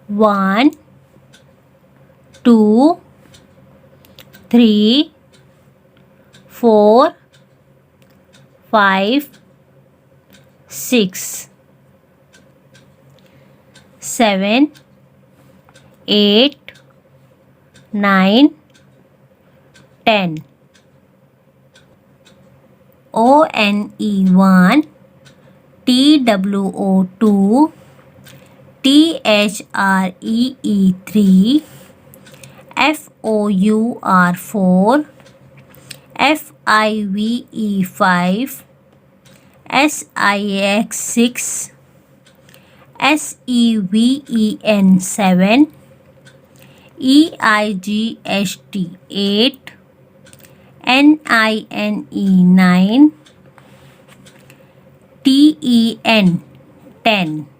1, 2, 3, 4, 5, 6, 7, 8, 9, 10. ONE1, TWO2, THREE3, FOUR4, FIVE5, SIX6, SEVEN7, EIGHT8, NINE9, TEN 10.